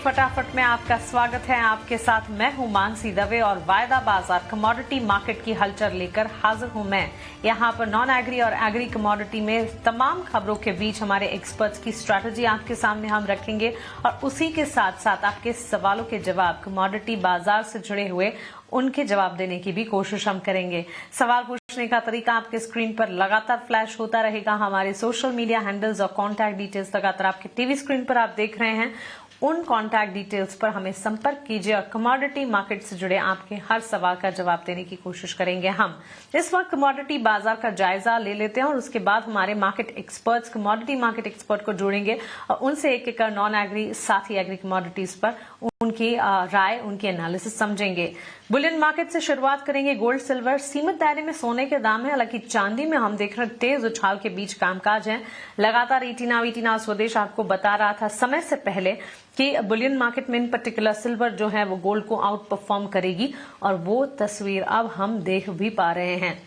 फटाफट में आपका स्वागत है। आपके साथ मैं हूं मानसी दवे और वायदा बाजार कमोडिटी मार्केट की हलचल लेकर हाजिर हूं मैं। यहां पर नॉन एग्री और एग्री कमोडिटी में तमाम खबरों के बीच हमारे एक्सपर्ट्स की स्ट्रैटेजी आपके सामने हम रखेंगे और उसी के साथ साथ आपके सवालों के जवाब कमोडिटी बाजार से जुड़े हुए उनके जवाब देने की भी कोशिश हम करेंगे। सवाल पूछने का तरीका आपके स्क्रीन पर लगातार फ्लैश होता रहेगा। हमारे सोशल मीडिया हैंडल्स और कॉन्टैक्ट डिटेल्स लगातार आपके टीवी स्क्रीन पर आप देख रहे हैं। उन कॉन्टैक्ट डिटेल्स पर हमें संपर्क कीजिए और कमोडिटी मार्केट से जुड़े आपके हर सवाल का जवाब देने की कोशिश करेंगे। हम इस वक्त कमोडिटी बाजार का जायजा ले लेते हैं और उसके बाद हमारे market experts commodity market expert को जोड़ेंगे और उनसे एक एक नॉन एग्री साथ ही एग्री कमोडिटीज पर उनकी राय उनकी एनालिसिस समझेंगे। बुलियन मार्केट से शुरुआत करेंगे। गोल्ड सिल्वर सीमित दायरे में सोने के दाम है, हालांकि चांदी में हम देख रहे हैं तेज उछाल के बीच कामकाज है। लगातार ईटीना स्वदेश आपको बता रहा था समय से पहले कि बुलियन मार्केट में इन पर्टिकुलर सिल्वर जो है वो गोल्ड को आउट परफॉर्म करेगी और वो तस्वीर अब हम देख भी पा रहे हैं।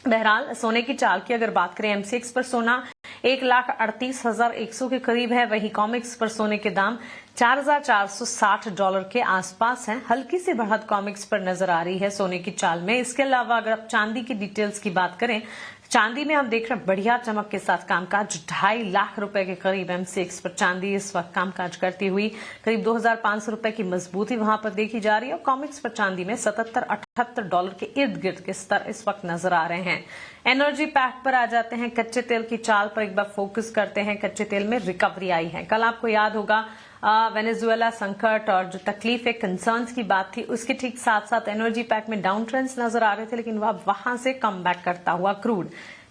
बहरहाल सोने की चाल की अगर बात करें एमसीएक्स पर सोना 1,38,100 के करीब है, वही कॉमिक्स पर सोने के दाम $4,460 के आसपास हैं। हल्की सी बढ़त कॉमिक्स पर नजर आ रही है सोने की चाल में। इसके अलावा अगर आप चांदी की डिटेल्स की बात करें, चांदी में हम देख रहे हैं बढ़िया चमक के साथ कामकाज। 2.5 लाख रुपए के करीब एमसीएक्स पर चांदी इस वक्त कामकाज करती हुई करीब $2,500 की मजबूती वहां पर देखी जा रही है और कॉमिक्स पर चांदी में $77-78 के इर्द गिर्द के स्तर इस वक्त नजर आ रहे हैं। एनर्जी पैक पर आ जाते हैं। कच्चे तेल की चाल पर एक बार फोकस करते हैं। कच्चे तेल में रिकवरी आई है। कल आपको याद होगा वेनेजुएला संकट और जो तकलीफ कंसर्न्स की बात थी उसके ठीक साथ साथ एनर्जी पैक में डाउन ट्रेंड्स नजर आ रहे थे, लेकिन वहां से कम बैक करता हुआ क्रूड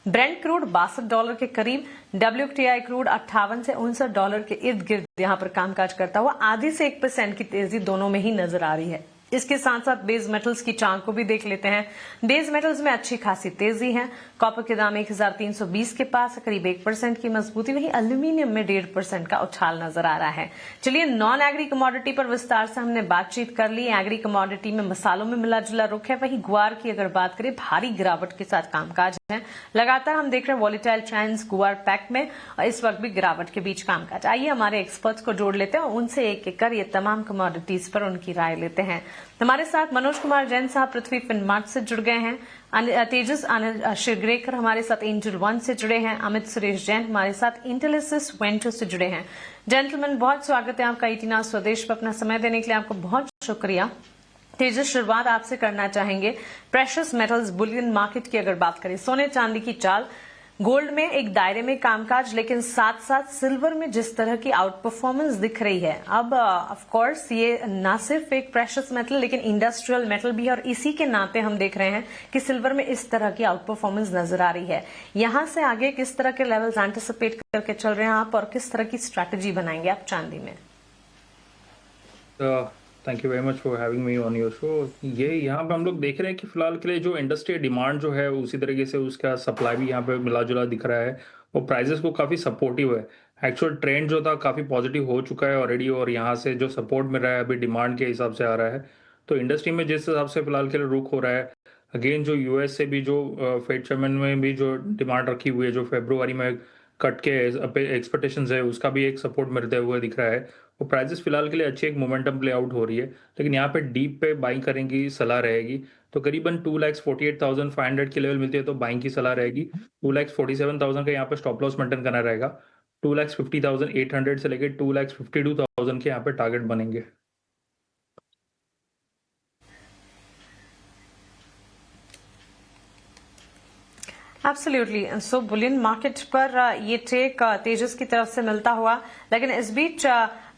ब्रेंट क्रूड $62 के करीब, WTI क्रूड 58 से $59 के इर्द गिर्द यहां पर कामकाज करता हुआ आधी से 1% की तेजी दोनों में ही नजर आ रही है। इसके साथ साथ बेस मेटल्स की चाल को भी देख लेते हैं। बेस मेटल्स में अच्छी खासी तेजी है। कॉपर के दाम 1,320 के पास, करीब 1% की मजबूती। वहीं एल्यूमिनियम में 1.5% का उछाल नजर आ रहा है। चलिए नॉन एग्री कमोडिटी पर विस्तार से हमने बातचीत कर ली। एग्री कमोडिटी में मसालों में मिला जुला रुख है। वहीं गुआर की अगर बात करें भारी गिरावट के साथ कामकाज है। लगातार हम देख रहे हैं वॉलेटाइल ट्रेंड्स गुआर पैक में और इस वक्त भी गिरावट के बीच कामकाज। आइए हमारे एक्सपर्ट्स को जोड़ लेते हैं और उनसे एक एक कर ये तमाम कमोडिटीज पर उनकी राय लेते हैं। हमारे साथ मनोज कुमार जैन साहब पृथ्वी फिनमार्ट से जुड़ गए हैं। तेजस आनंद शिरग्रेकर हमारे साथ एंजल वन से जुड़े हैं। अमित सुरेश जैन हमारे साथ इंटेलिसिस वेंचर से जुड़े हैं। जेंटलमैन बहुत स्वागत है आपका ईटीना स्वदेश पर। अपना समय देने के लिए आपको बहुत शुक्रिया। तेजस शुरुआत आपसे करना चाहेंगे प्रेशियस मेटल्स बुलियन मार्केट की अगर बात करें, सोने चांदी की चाल, गोल्ड में एक दायरे में कामकाज, लेकिन साथ साथ सिल्वर में जिस तरह की आउट परफॉर्मेंस दिख रही है। अब ऑफ कोर्स ये ना सिर्फ एक प्रेशियस मेटल लेकिन इंडस्ट्रियल मेटल भी है और इसी के नाते हम देख रहे हैं कि सिल्वर में इस तरह की आउट परफॉर्मेंस नजर आ रही है। यहां से आगे किस तरह के लेवल्स एंटिसिपेट करके चल रहे हैं आप और किस तरह की स्ट्रैटेजी बनाएंगे आप चांदी में? Thank you very much for having me on your show. ये यहाँ पे हम लोग देख रहे हैं कि फिलहाल के लिए जो इंडस्ट्री डिमांड जो है उसी तरीके से उसका सप्लाई भी यहाँ पे मिला जुला दिख रहा है और प्राइजेस को काफ़ी सपोर्टिव है। एक्चुअल ट्रेंड जो था काफ़ी पॉजिटिव हो चुका है ऑलरेडी और यहाँ से जो सपोर्ट मिल रहा है अभी डिमांड के हिसाब से आ रहा है। तो इंडस्ट्री में जिस हिसाब से फिलहाल के लिए रुख हो रहा है, अगेन जो यूएस से भी जो फेड चेयरमैन में भी जो डिमांड रखी हुई है, जो फरवरी में कट के एक्सपेक्टेशंस है उसका भी एक सपोर्ट मिलते हुए दिख रहा है। वो प्राइसेस फिलहाल के लिए अच्छी एक मोमेंटम प्ले आउट हो रही है, लेकिन यहाँ पे डीप पे बाइंग करेंगे की सलाह रहेगी। तो करीबन 2,48,500 की लेवल मिलती है तो बाइंग की सलाह रहेगी। 2,47,000 का यहाँ पे स्टॉप लॉस मेंटेन करना रहेगा। 2,50,800 से लेकर 2,52,000 के यहाँ पे टारगेट बनेंगे। एब्सोल्युटली। सो बुलियन मार्केट पर ये टेक तेजस की तरफ से मिलता हुआ, लेकिन इस बीच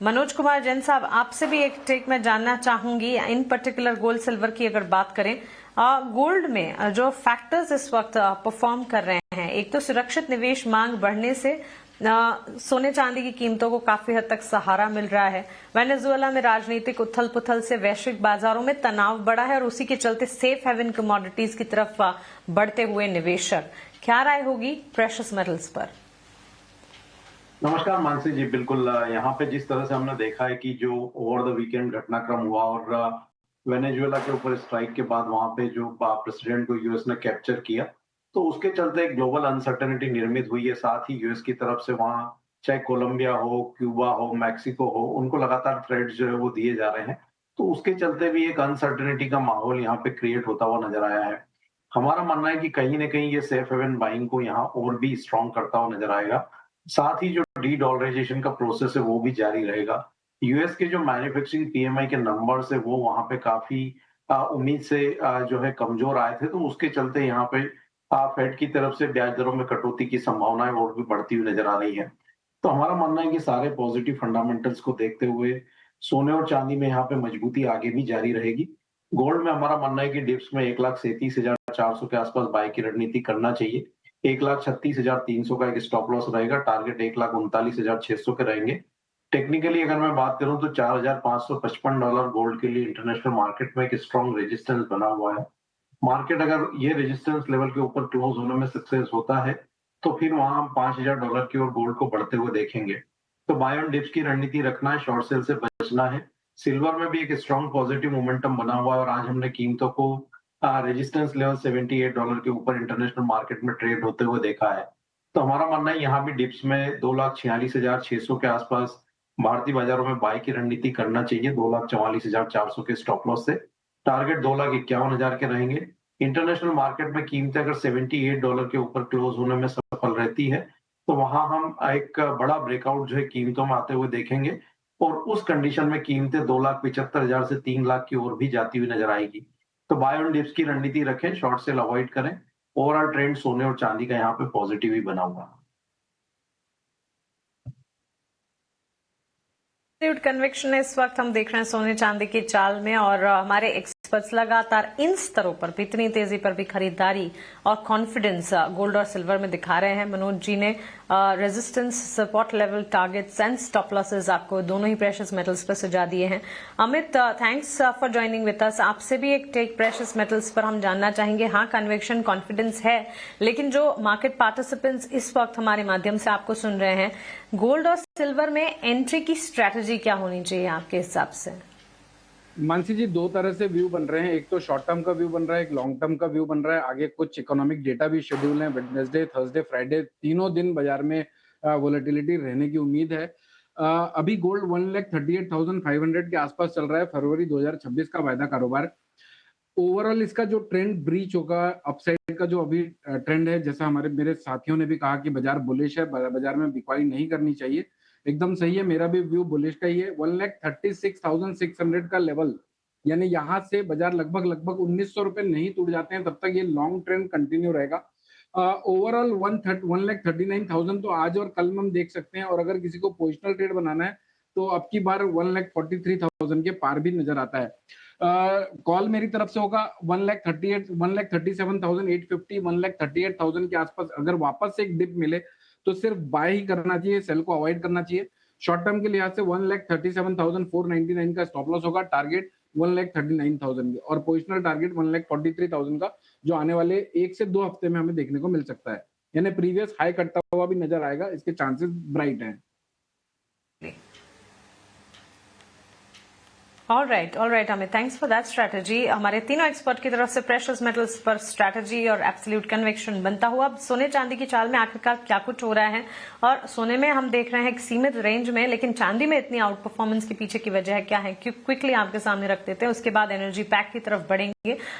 मनोज कुमार जैन साहब आपसे भी एक टेक मैं जानना चाहूंगी इन पर्टिकुलर गोल्ड सिल्वर की अगर बात करें। गोल्ड में जो फैक्टर्स इस वक्त परफॉर्म कर रहे हैं, एक तो सुरक्षित निवेश मांग बढ़ने से सोने चांदी की कीमतों को काफी हद तक सहारा मिल रहा है। वेनेजुएला में राजनीतिक उथल पुथल से वैश्विक बाजारों में तनाव बढ़ा है और उसी के चलते सेफ हेवन कमोडिटीज की तरफ बढ़ते हुए निवेशक। क्या राय होगी प्रेशियस मेटल्स पर? नमस्कार मानसी जी, बिल्कुल यहाँ पे जिस तरह से हमने देखा है कि जो ओवर द वीकेंड घटनाक्रम हुआ और वेनेजुएला के ऊपर स्ट्राइक के बाद वहां पे जो प्रेसिडेंट को यूएस ने कैप्चर किया, तो उसके चलते एक ग्लोबल अनसर्टेनिटी निर्मित हुई है। साथ ही यूएस की तरफ से वहां चाहे कोलंबिया हो, क्यूबा हो, मैक्सिको हो, उनको लगातार थ्रेड्स जो है वो दिए जा रहे हैं। तो उसके चलते भी एक अनसर्टेनिटी का माहौल यहाँ पे क्रिएट होता हुआ नजर आया है। हमारा मानना है कि कहीं न कहीं ये सेफ हेवन बाइंग को यहाँ और भी स्ट्रॉन्ग करता हुआ नजर आएगा। साथ ही जो डी-डॉलराइजेशन का प्रोसेस है वो भी जारी रहेगा। यूएस के जो मैन्युफैक्चरिंग पीएमआई के नंबर्स है वो वहाँ पे काफी उम्मीद से जो है कमजोर आए थे, तो उसके चलते यहाँ पे फेड की तरफ से ब्याज दरों में कटौती की संभावनाएं और भी बढ़ती हुई नजर आ रही है। तो हमारा मानना है कि सारे पॉजिटिव फंडामेंटल्स को देखते हुए सोने और चांदी में यहाँ पे मजबूती आगे भी जारी रहेगी। गोल्ड में हमारा मानना है कि डिप्स में 1,37,400 के आसपास बाय की रणनीति करना चाहिए। 1,36,300 का एक स्टॉप लॉस रहेगा, टारगेट 1,39,600 के रहेंगे। टेक्निकली अगर मैं बात करूं तो $4,555 गोल्ड के लिए इंटरनेशनल मार्केट में एक स्ट्रॉन्ग रेजिस्टेंस बना हुआ है। मार्केट अगर ये रेजिस्टेंस लेवल के ऊपर क्लोज होने में सक्सेस होता है तो फिर वहां हम $5,000 की ओर गोल्ड को बढ़ते हुए देखेंगे। तो बाय ऑन डिप्स की रणनीति रखना है, शॉर्ट सेल से बचना है। सिल्वर में भी एक स्ट्रॉन्ग पॉजिटिव मोमेंटम बना हुआ है और आज हमने कीमतों को रेजिस्टेंस लेवल $78 के ऊपर इंटरनेशनल मार्केट में ट्रेड होते हुए देखा है। तो हमारा मानना है यहाँ भी डिप्स में 2,46,600 के आसपास भारतीय बाजारों में बाय की रणनीति करना चाहिए, 2,44,400 के स्टॉप लॉस से। टारगेट 2,51,000 के रहेंगे। इंटरनेशनल मार्केट में कीमतें अगर $78 के ऊपर क्लोज होने में सफल रहती है तो वहां हम एक बड़ा ब्रेकआउट जो है कीमतों में आते हुए देखेंगे और उस कंडीशन में कीमतें 2,75,000 से 3 लाख की ओर भी जाती हुई नजर आएगी। तो बाय ऑन डिप्स की रणनीति रखें, शॉर्ट सेल अवॉइड करें। ओवरऑल ट्रेंड सोने और चांदी का यहाँ पे पॉजिटिव ही बना हुआ है। कन्विक्शन इस वक्त हम देख रहे हैं सोने चांदी की चाल में और हमारे एक्सपर्ट्स लगातार इन स्तरों पर भी, इतनी तेजी पर भी खरीदारी और कॉन्फिडेंस गोल्ड और सिल्वर में दिखा रहे हैं। मनोज जी ने resistance, support level, targets and stop losses आपको दोनों ही प्रेशियस मेटल्स पर सुझा दिए हैं। Amit, thanks for joining with us. आपसे भी एक टेक प्रेशियस मेटल्स पर हम जानना चाहेंगे। हाँ, कन्विक्शन, कॉन्फिडेंस है, लेकिन जो मार्केट पार्टिसिपेंट्स इस वक्त हमारे माध्यम से आपको सुन रहे हैं, गोल्ड और सिल्वर में एंट्री की स्ट्रेटजी क्या होनी चाहिए आपके हिसाब से? मानसी जी, दो तरह से व्यू बन रहे हैं। एक तो शॉर्ट टर्म का व्यू बन रहा है, एक लॉन्ग टर्म का व्यू बन रहा है। आगे कुछ इकोनॉमिक डेटा भी शेड्यूल है, वेडनेसडे, थर्सडे, फ्राइडे, तीनों दिन बाजार में वोलेटिलिटी रहने की उम्मीद है। अभी गोल्ड 1,38,500 के आसपास चल रहा है। फरवरी 2026 का वायदा कारोबार। ओवरऑल इसका जो ट्रेंड ब्रीच होगा, अपसाइड का जो अभी ट्रेंड है, जैसा मेरे साथियों ने भी कहा कि बाजार बुलिश है, बाजार में बिक्वारी नहीं करनी चाहिए, एकदम सही है। मेरा भी व्यू बुलिश का ही है। 1,36,600 का लेवल, यानी यहां से बाजार लगभग 1,900 रुपए नहीं टूट जाते हैं तब तक ये लॉन्ग ट्रेंड कंटिन्यू रहेगा। ओवरऑल 1,39,000 तो आज और कल में हम देख सकते हैं। और अगर किसी को पोजिशनल ट्रेड बनाना है तो अब की बार 1,43,000 के पार भी नजर आता है। कॉल मेरी तरफ से होगा 1,37,850, 1,38,000 के आसपास। अगर वापस से एक डिप मिले तो सिर्फ बाय ही करना चाहिए, सेल को अवॉइड करना चाहिए। शॉर्ट टर्म के लिहाज से 1,37,499 का स्टॉप लॉस होगा, टारगेट 1,39,000 के, और पोजिशनल टारगेट 1,43,000 का, जो आने वाले 1 से 2 हफ्ते में हमें देखने को मिल सकता है। यानी प्रीवियस हाई करता हुआ भी नजर आएगा, इसके चांसेस ब्राइट हैं। All right Amit, thanks for that strategy. हमारे तीनों एक्सपर्ट की तरफ से प्रेशियस मेटल्स पर स्ट्रैटेजी और एब्सोल्यूट कन्विक्शन बनता हुआ। अब सोने चांदी की चाल में आखिरकार क्या कुछ हो रहा है, और सोने में हम देख रहे हैं एक सीमित रेंज में, लेकिन चांदी में इतनी आउट परफॉर्मेंस के पीछे की वजह क्या है, क्विकली आपके सामने रख देते हैं। उसके बाद एनर्जी पैक की तरफ बढ़ेंगे,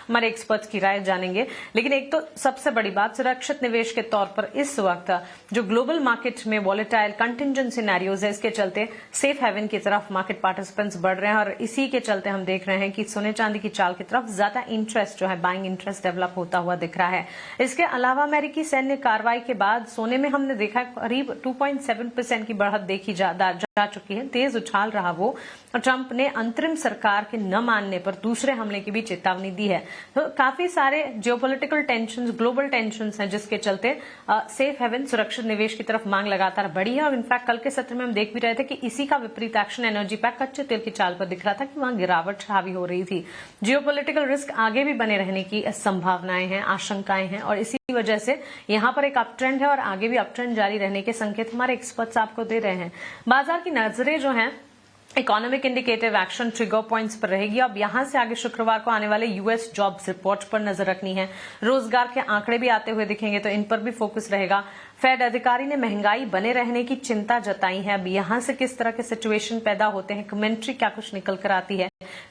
हमारे एक्सपर्ट्स की राय जानेंगे। लेकिन एक तो सबसे बड़ी बात, सुरक्षित निवेश के तौर पर इस वक्त जो ग्लोबल मार्केट में वॉलेटाइल कंटिंजेंट सिनेरियोज है, इसके चलते सेफ हेवन की तरफ मार्केट पार्टिसिपेंट्स बढ़ रहे हैं, और इसी के चलते हम देख रहे हैं कि सोने चांदी की चाल की तरफ ज्यादा इंटरेस्ट जो है, बाइंग इंटरेस्ट डेवलप होता हुआ दिख रहा है। इसके अलावा अमेरिकी सैन्य कार्रवाई के बाद सोने में हमने देखा करीब 2.7% की बढ़त देखी जा चुकी है। तेज उछाल रहा वो, और ट्रंप ने अंतरिम सरकार के न मानने पर दूसरे हमले की भी चेतावनी दी है। तो काफी सारे जियोपॉलिटिकल टेंशंस, ग्लोबल टेंशंस हैं, जिसके चलते सेफ हेवन, सुरक्षित निवेश की तरफ मांग लगातार बढ़ी है। और इनफैक्ट कल के सत्र में हम देख भी रहे थे कि इसी का विपरीत एक्शन एनर्जी पैक, कच्चे तेल की चाल पर दिख रहा था कि वहां गिरावट हावी हो रही थी। जियोपॉलिटिकल रिस्क आगे भी बने रहने की संभावनाएं हैं, आशंकाएं हैं, और इसी वजह से यहां पर एक अप ट्रेंड है और आगे भी अप ट्रेंड जारी रहने के संकेत हमारे एक्सपर्ट्स आपको दे रहे हैं। बाजार की नजरें जो हैं economic indicative action trigger points पर रहेगी। अब यहां से आगे शुक्रवार को आने वाले यूएस जॉब्स रिपोर्ट पर नजर रखनी है। रोजगार के आंकड़े भी आते हुए दिखेंगे तो इन पर भी फोकस रहेगा। फेड अधिकारी ने महंगाई बने रहने की चिंता जताई है। अब यहां से किस तरह के सिचुएशन पैदा होते हैं, कमेंट्री क्या कुछ निकल कर आती है।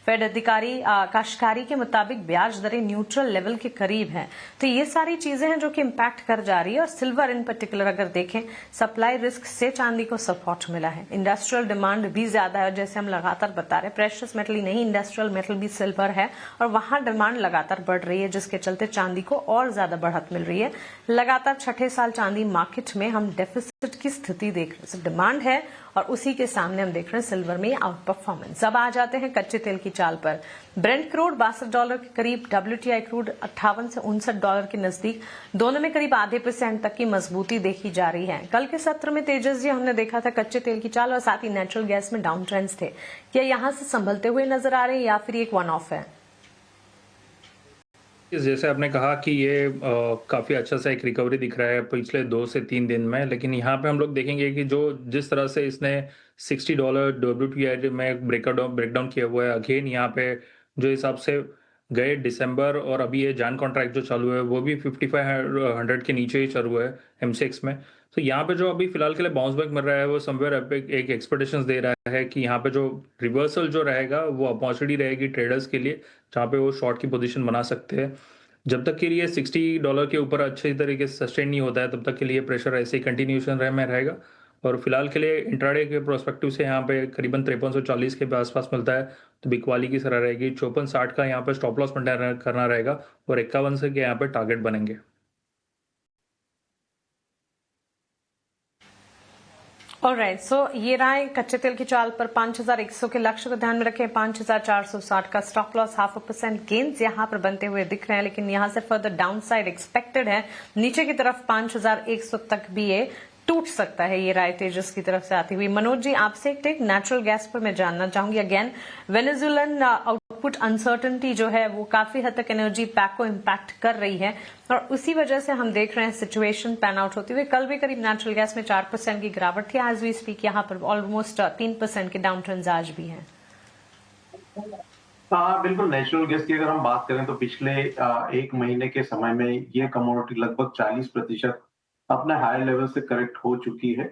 फेड अधिकारी काश्तकारी के मुताबिक ब्याज दरें न्यूट्रल लेवल के करीब है। तो ये सारी चीजें हैं जो कि इम्पैक्ट कर जा रही है। और सिल्वर इन पर्टिकुलर अगर देखें, सप्लाई रिस्क से चांदी को सपोर्ट मिला है। इंडस्ट्रियल डिमांड भी ज्यादा है, जैसे हम लगातार बता रहे हैं। प्रेशियस मेटल ही नहीं, इंडस्ट्रियल मेटल भी सिल्वर है और वहां डिमांड लगातार बढ़ रही है, जिसके चलते चांदी को और ज्यादा बढ़त मिल रही है। लगातार छठे साल चांदी मार्केट में हम डेफिसिट की स्थिति देख रहे हैं। डिमांड है और उसी के सामने हम देख रहे हैं सिल्वर में आउट परफॉर्मेंस। अब आ जाते हैं कच्चे तेल की चाल पर। ब्रेंट क्रूड $62 के करीब, WTI क्रूड 58 से $59 के नजदीक, दोनों में करीब आधे % तक की मजबूती देखी जा रही है। कल के सत्र में तेजस जी हमने देखा था कच्चे तेल की चाल और साथ ही नेचुरल गैस में डाउन ट्रेंड्स थे। क्या यहां से संभलते हुए नजर आ रहे हैं या फिर एक वन ऑफ है? जैसे आपने कहा कि ये काफ़ी अच्छा सा एक रिकवरी दिख रहा है पिछले 2 से 3 दिन में, लेकिन यहाँ पे हम लोग देखेंगे कि जिस तरह से इसने $60 WTI में ब्रेकडाउन किया हुआ है, अगेन यहाँ पे जो हिसाब से गए दिसंबर और अभी ये जान कॉन्ट्रैक्ट जो चालू है वो भी 5500 के नीचे ही चालू है MCX में। तो यहाँ पे जो अभी फिलहाल के लिए बाउंस बैक मिल रहा है वो समवेयर एक एक्सपेक्टेशंस दे रहा है कि यहाँ पे जो रिवर्सल जो रहेगा वो अपॉर्चुनिटी रहेगी ट्रेडर्स के लिए, जहाँ पे वो शॉर्ट की पोजीशन बना सकते हैं। जब तक के लिए $60 के ऊपर अच्छे तरीके से सस्टेन नहीं होता है तब तक के लिए प्रेशर ऐसे ही कंटिन्यूशन में रहेगा। और फिलहाल के लिए इंट्राडे के प्रोस्पेक्टिव से यहाँ पे करीबन 5340 के आसपास मिलता है तो बिकवाली की तरह रहेगी। 5460 का यहाँ पे स्टॉप लॉस मेंटेन करना रहेगा और 51 से के यहाँ पे टारगेट बनेंगे। ऑलराइट, सो ये रहा है कच्चे तेल की चाल पर 5100 के लक्ष्य को ध्यान में रखें। 5460 का स्टॉप लॉस, 0.5% गेन्स यहां पर बनते हुए दिख रहे हैं, लेकिन यहां से फर्दर डाउन साइड एक्सपेक्टेड है। नीचे की तरफ 5100 तक भी ये टूट सकता है। ये राय तेजस की तरफ से आती हुई। मनोज जी, आपसे एक टेक नेचुरल गैस पर मैं जानना चाहूंगी। अगेन वेनेजुएलन आउटपुट अनसर्टेनिटी जो है वो काफी हद तक एनर्जी पैक को इम्पैक्ट कर रही है और उसी वजह से हम देख रहे हैं सिचुएशन पैन आउट होती हुई। कल भी करीब नेचुरल गैस में 4% की गिरावट थी। एज वी स्पीक यहाँ पर ऑलमोस्ट 3% के डाउन ट्रेंड्स आज भी हैं। हाँ बिल्कुल, नेचुरल गैस की अगर हम बात करें तो पिछले 1 महीने के समय में ये कमोडिटी लगभग 40% अपने हाई लेवल से करेक्ट हो चुकी है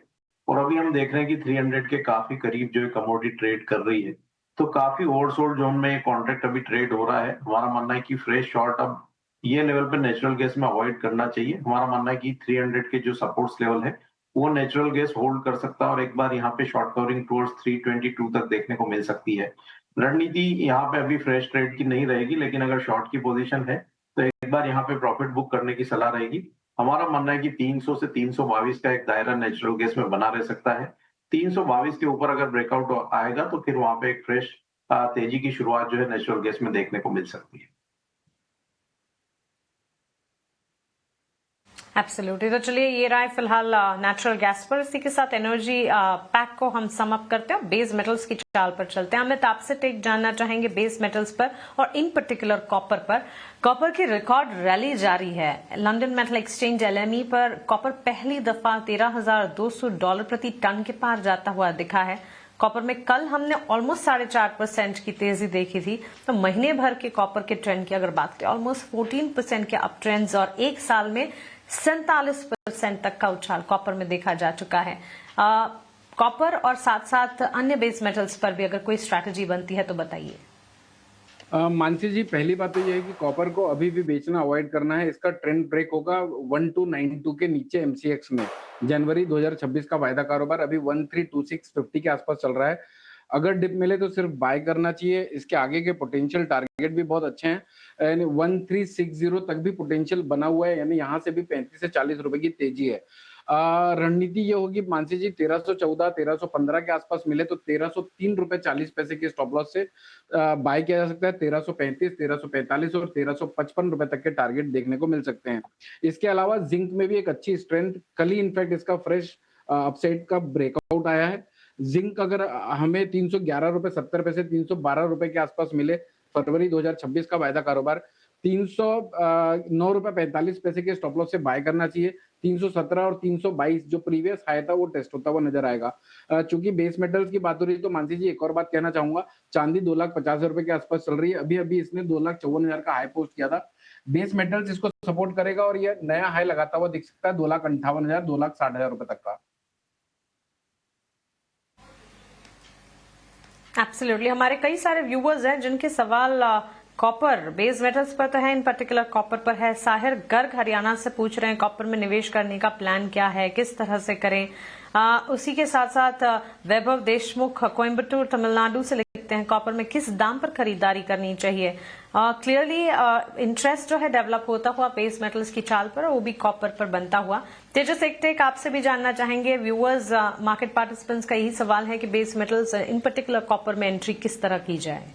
और अभी हम देख रहे हैं कि 300 के काफी करीब जो है कमोडिटी ट्रेड कर रही है। तो काफी ओवरसोल्ड जोन में ये कॉन्ट्रैक्ट अभी ट्रेड हो रहा है। हमारा मानना है कि फ्रेश शॉर्ट अब ये लेवल पे नेचुरल गैस में अवॉइड करना चाहिए। हमारा मानना है कि 300 के जो सपोर्ट्स लेवल है वो नेचुरल गैस होल्ड कर सकता है और एक बार यहाँ पे शॉर्ट कवरिंग टूवर्ड्स 322 तक देखने को मिल सकती है। रणनीति यहाँ पे अभी फ्रेश ट्रेड की नहीं रहेगी, लेकिन अगर शॉर्ट की पोजीशन है तो एक बार यहाँ पे प्रॉफिट बुक करने की सलाह रहेगी। हमारा मानना है कि 300 से 322 का एक दायरा नेचुरल गैस में बना रह सकता है। 322 के ऊपर अगर ब्रेकआउट आएगा तो फिर वहां पे एक फ्रेश तेजी की शुरुआत जो है नेचुरल गैस में देखने को मिल सकती है। एब्सोल्युटली। तो चलिए ये रहा फिलहाल नेचुरल गैस पर। इसी के साथ एनर्जी पैक को हम सम अप करते हैं। बेस मेटल्स की चाल पर चलते हैं। अमित, आपसे टेक जानना चाहेंगे बेस मेटल्स पर और इन पर्टिकुलर कॉपर पर। कॉपर की रिकॉर्ड रैली जारी है। लंदन मेटल एक्सचेंज LME पर कॉपर पहली दफा $13,200 प्रति टन के पार जाता हुआ दिखा है। कॉपर में कल हमने ऑलमोस्ट 4.5% की तेजी देखी थी। तो महीने भर के कॉपर के ट्रेंड की अगर बात करें, ऑलमोस्ट 14% के अप ट्रेंड्स और एक साल में 47% तक का उछाल कॉपर में देखा जा चुका है। कॉपर और साथ साथ अन्य बेस मेटल्स पर भी अगर कोई स्ट्रैटेजी बनती है तो बताइए। मानसी जी, पहली बात तो यह है कि कॉपर को अभी भी बेचना अवॉइड करना है। इसका ट्रेंड ब्रेक होगा 1292 के नीचे MCX में। जनवरी 2026 का वायदा कारोबार अभी 132650 के आसपास चल रहा है। अगर डिप मिले तो सिर्फ बाय करना चाहिए। इसके आगे के पोटेंशियल टारगेट भी बहुत अच्छे हैं, यानी 1360 तक भी पोटेंशियल बना हुआ है, यानी यहाँ से भी 35 से 40 रुपए की तेजी है। रणनीति ये होगी मानसी जी, 1314 1315 के आसपास मिले तो 1303 रुपए 40 पैसे के स्टॉप लॉस से बाय किया जा सकता है। 1335 1345 और 1355 रुपए तक के टारगेट देखने को मिल सकते हैं। इसके अलावा जिंक में भी एक अच्छी स्ट्रेंथ, कल ही इनफैक्ट इसका फ्रेश अपसाइड का ब्रेकआउट आया है। जिंक अगर हमें 311 रुपए 70 पैसे 312 रुपए के आसपास मिले, फरवरी 2026 का वायदा कारोबार 309 रुपए 45 पैसे के स्टॉप लॉस से बाय करना चाहिए। 317 और 322 जो प्रीवियस हाई था वो टेस्ट होता हुआ नजर आएगा। चूंकि बेस मेटल्स की बात हो रही है तो मानसी जी एक और बात कहना चाहूंगा, चांदी 2,50,000 रुपए के आसपास चल रही है, अभी इसने 2,54,000 का हाई पोस्ट किया था। बेस मेटल्स इसको सपोर्ट करेगा और ये नया हाई लगाता हुआ दिख सकता है 2,58,000 2,60,000 रुपए तक का। एब्सोल्युटली, हमारे कई सारे व्यूअर्स हैं जिनके सवाल कॉपर बेस मेटल्स पर तो है, इन पर्टिकुलर कॉपर पर है। साहिर गर्ग हरियाणा से पूछ रहे हैं कॉपर में निवेश करने का प्लान क्या है, किस तरह से करें। उसी के साथ साथ वैभव देशमुख कोयम्बटूर तमिलनाडु से लिखते हैं कॉपर में किस दाम पर खरीदारी करनी चाहिए। क्लियरली इंटरेस्ट जो है डेवलप होता हुआ बेस मेटल्स की चाल पर, वो भी कॉपर पर बनता हुआ। तेजस एकटेक आपसे भी जानना चाहेंगे, व्यूअर्स मार्केट पार्टिसिपेंट्स का यही सवाल है कि base metals in particular copper में एंट्री किस तरह की जाए।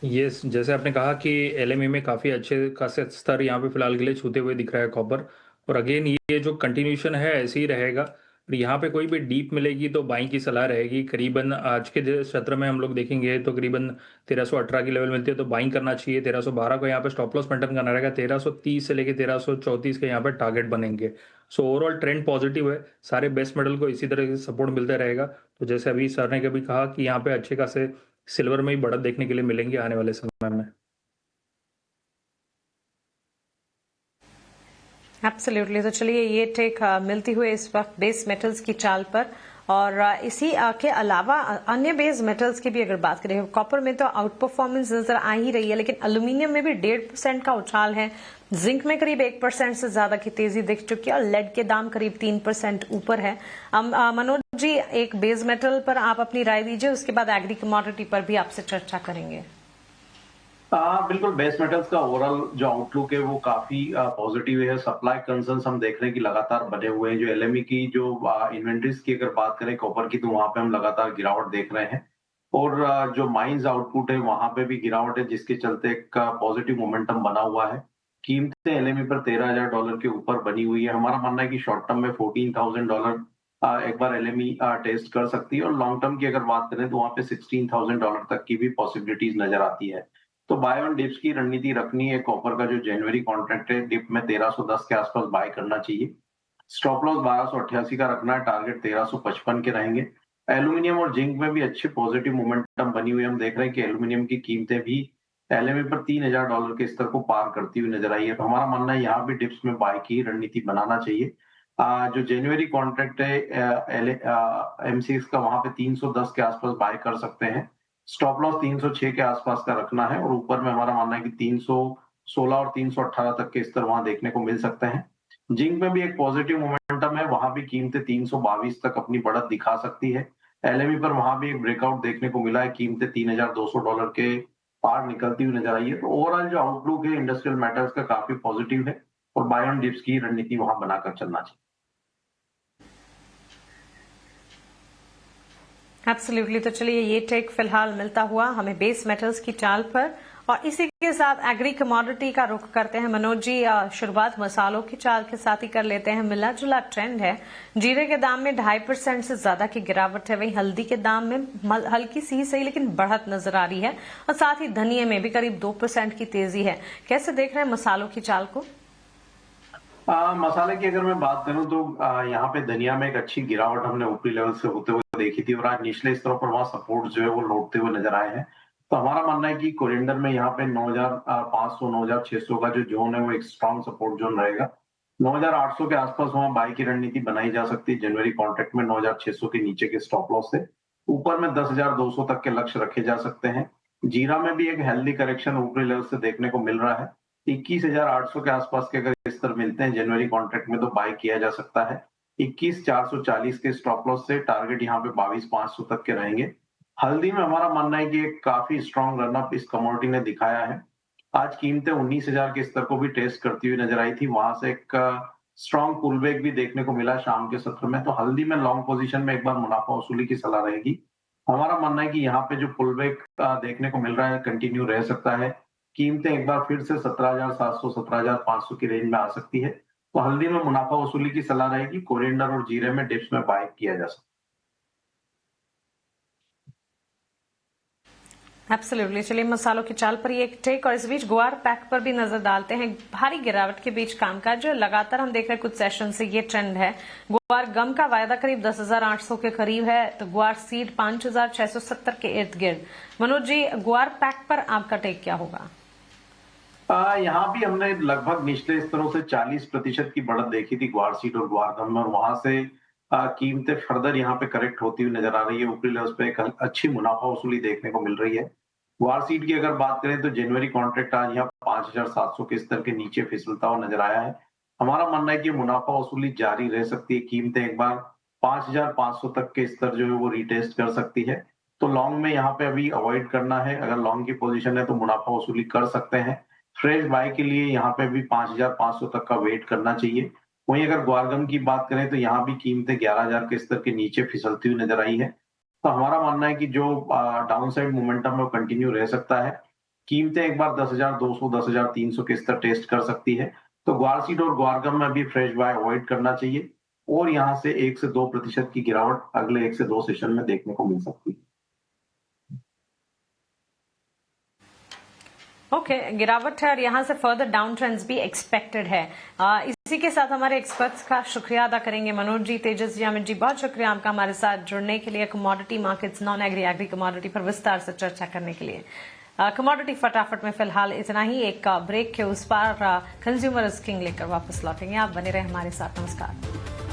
यस, जैसे आपने कहा कि एलएमई में काफ़ी अच्छे खासे स्तर यहाँ पे फिलहाल के लिए छूते हुए दिख रहा है कॉपर, और अगेन ये जो कंटिन्यूशन है ऐसे ही रहेगा। और यहाँ पे कोई भी डीप मिलेगी तो बाइंग की सलाह रहेगी। करीबन आज के जो सत्र में हम लोग देखेंगे तो करीबन 1318 की लेवल मिलती है तो बाइंग करना चाहिए। 1312 को यहाँ पे स्टॉप लॉस मेंटेन करना रहेगा। 1330 से लेके 1334 के यहाँ पे टारगेट बनेंगे। सो ओवरऑल ट्रेंड पॉजिटिव है, सारे बेस्ट मेटल को इसी तरह से सपोर्ट मिलता रहेगा। तो जैसे अभी सर ने कभी कहा कि यहाँ पे अच्छे खासे सिल्वर में ही बढ़त देखने के लिए मिलेंगे आने वाले समय में। एब्सोल्युटली, तो चलिए ये टेक मिलती हुई इस वक्त बेस मेटल्स की चाल पर। और इसी के अलावा अन्य बेस मेटल्स की भी अगर बात करें, कॉपर में तो आउट परफॉर्मेंस नजर आ ही रही है, लेकिन एल्यूमिनियम में भी 1.5% का उछाल है। जिंक में करीब 1% से ज्यादा की तेजी दिख चुकी है और लेड के दाम करीब 3% ऊपर है। मनोज जी, एक बेस मेटल पर आप अपनी राय दीजिए, उसके बाद एग्री कमोडिटी पर भी आपसे चर्चा करेंगे। बिल्कुल, बेस मेटल्स का ओवरऑल जो आउटलुक है वो काफी पॉजिटिव है। सप्लाई कंसर्न्स हम देख रहे हैं कि लगातार बने हुए हैं। जो एलएमई की जो इन्वेंट्रीज की अगर बात करें कॉपर की, तो वहां पे हम लगातार गिरावट देख रहे हैं। और जो माइंस आउटपुट है वहां पे भी गिरावट है, जिसके चलते एक पॉजिटिव मोमेंटम बना हुआ है। कीमतें एलएमई पर $13,000 के ऊपर बनी हुई है। हमारा मानना है कि शॉर्ट टर्म में $14,000 एक बार एलएमई टेस्ट कर सकती है, और लॉन्ग टर्म की अगर बात करें तो वहां पे $16,000 तक की भी पॉसिबिलिटीज नजर आती है। तो बाय ऑन डिप्स की रणनीति रखनी है। कॉपर का जो जनवरी कॉन्ट्रैक्ट है डिप में 1310 के आसपास बाय करना चाहिए। स्टॉप लॉस 1288 का रखना है, टारगेट 1355 के रहेंगे। एल्यूमिनियम और जिंक में भी अच्छी पॉजिटिव मोमेंटम बनी हुई है। हम देख रहे हैं कि एल्यूमिनियम की कीमतें भी एलएमई पर $3,000 के स्तर को पार करती हुई नजर आई है। तो हमारा मानना है यहाँ भी डिप्स में बाय की रणनीति बनाना चाहिए। जो जनवरी कॉन्ट्रैक्ट है एमसीएक्स का, वहां पे 310 के आसपास बाय कर सकते हैं। स्टॉप लॉस 306 के आसपास का रखना है, और ऊपर में हमारा मानना है कि 316 और 318 तक के स्तर वहां देखने को मिल सकते हैं। जिंक में भी एक पॉजिटिव मोमेंटम है, वहां भी कीमतें 322 तक अपनी बढ़त दिखा सकती है। एलएमई पर वहां भी एक ब्रेकआउट देखने को मिला है, कीमतें $3,200 के पार निकलती हुई नजर आई है। तो ओवरऑल जो आउटलुक है इंडस्ट्रियल मेटल्स का काफी पॉजिटिव है, और बाय ऑन डिप्स की रणनीति वहां बनाकर चलना चाहिए। एब्सोल्युटली, तो चलिए ये टेक फिलहाल मिलता हुआ हमें बेस मेटल्स की चाल पर, और इसी के साथ एग्री कमोडिटी का रुख करते हैं। मनोज जी, शुरुआत मसालों की चाल के साथ ही कर लेते हैं। मिला जुला ट्रेंड है, जीरे के दाम में 2.5% से ज्यादा की गिरावट है। वहीं हल्दी के दाम में हल्की सी सही लेकिन बढ़त नजर आ रही है, और साथ ही धनिये में भी करीब 2% की तेजी है। कैसे देख रहे हैं मसालों की चाल को? मसाले की अगर मैं बात करूं तो यहाँ पे धनिया में एक अच्छी गिरावट हमने ऊपरी लेवल से होते हुए देखी थी, और आज निचले स्तरों पर वहां सपोर्ट जो है वो लौटते हुए नजर आए हैं। तो हमारा मानना है कि कोरिएंडर में यहाँ पे 9,500 9,600 का जो जोन है वो एक स्ट्रॉन्ग सपोर्ट जोन रहेगा। 9,800 के आसपास वहां बाई की रणनीति बनाई जा सकती है। जनवरी कॉन्ट्रैक्ट में 9,600 के नीचे के स्टॉप लॉस से ऊपर में 10,200 तक के लक्ष्य रखे जा सकते हैं। जीरा में भी एक हेल्दी करेक्शन ऊपरी लेवल से देखने को मिल रहा है। 21,800 के आसपास के अगर स्तर मिलते हैं जनवरी कॉन्ट्रैक्ट में तो बाय किया जा सकता है। 21,440 के स्टॉप लॉस से टारगेट यहाँ पे 22,500 तक के रहेंगे। हल्दी में हमारा मानना है कि एक काफी स्ट्रॉन्ग रनअप इस कमोडिटी ने दिखाया है। आज कीमतें 19,000 के स्तर को भी टेस्ट करती हुई नजर आई थी, वहां से एक स्ट्रॉन्ग पुलबैक भी देखने को मिला शाम के सत्र में। तो हल्दी में लॉन्ग पोजीशन में एक बार मुनाफा वसूली की सलाह रहेगी। हमारा मानना है कि यहाँ पे जो पुलबैक देखने को मिल रहा है कंटिन्यू रह सकता है। कीमतें एक बार फिर से 17,700 17,500 की रेंज में आ सकती है। तो हल्दी में मुनाफा वसूली की सलाह रहेगी। कोरिएंडर और जीरे में डिप्स में बाय किया जा सकता है। एब्सोल्युटली। चलिए मसालों की चाल पर ये एक टेक, और इस बीच गुआर पैक पर भी नजर डालते हैं। भारी गिरावट के बीच कामकाज लगातार हम देख रहे हैं, कुछ सेशन से ये ट्रेंड है। गुआर गम का वायदा करीब 10,800 के करीब है, तो गुआर सीड 5,670 के इर्द गिर्द। मनोज जी, गुआर पैक पर आपका टेक क्या होगा? यहाँ भी हमने लगभग निचले स्तरों से 40% की बढ़त देखी थी ग्वार सीड और ग्वार गम में, और वहां से कीमतें फर्दर यहाँ पे करेक्ट होती हुई नजर आ रही है। ऊपरी लेवल पे एक अच्छी मुनाफा वसूली देखने को मिल रही है। ग्वार सीड की अगर बात करें तो जनवरी कॉन्ट्रैक्ट आज यहाँ 5,700 के स्तर के नीचे फिसलता हुआ नजर आया है। हमारा मानना है कि मुनाफा वसूली जारी रह सकती है। कीमतें एक बार 5,500 तक के स्तर जो है वो रिटेस्ट कर सकती है। तो लॉन्ग में यहाँ पे अभी अवॉइड करना है। अगर लॉन्ग की पोजीशन है तो मुनाफा वसूली कर सकते हैं। फ्रेश बाय के लिए यहाँ पे भी 5,500 तक का वेट करना चाहिए। वहीं अगर ग्वारगम की बात करें तो यहाँ भी कीमतें 11,000 के स्तर के नीचे फिसलती हुई नजर आई है। तो हमारा मानना है कि जो डाउनसाइड मोमेंटम है वो कंटिन्यू रह सकता है। कीमतें एक बार 10,200 10,300 के स्तर टेस्ट कर सकती है। तो ग्वार सीड और ग्वारगम में भी फ्रेश बाय अवॉइड करना चाहिए, और यहाँ से 1 से 2% की गिरावट अगले 1 से 2 सेशन में देखने को मिल सकती है। ओके, गिरावट है और यहाँ से फर्दर डाउन ट्रेंड्स भी एक्सपेक्टेड है। इसी के साथ हमारे एक्सपर्ट्स का शुक्रिया अदा करेंगे। मनोज जी, तेजस जी, अमित जी, बहुत शुक्रिया आपका हमारे साथ जुड़ने के लिए, commodity markets, non agree commodity पर विस्तार से चर्चा करने के लिए। कमोडिटी फटाफट में फिलहाल इतना ही। एक ब्रेक के उस पार कंज्यूमर किंग लेकर वापस लौटेंगे। आप बने रहे हमारे साथ। नमस्कार।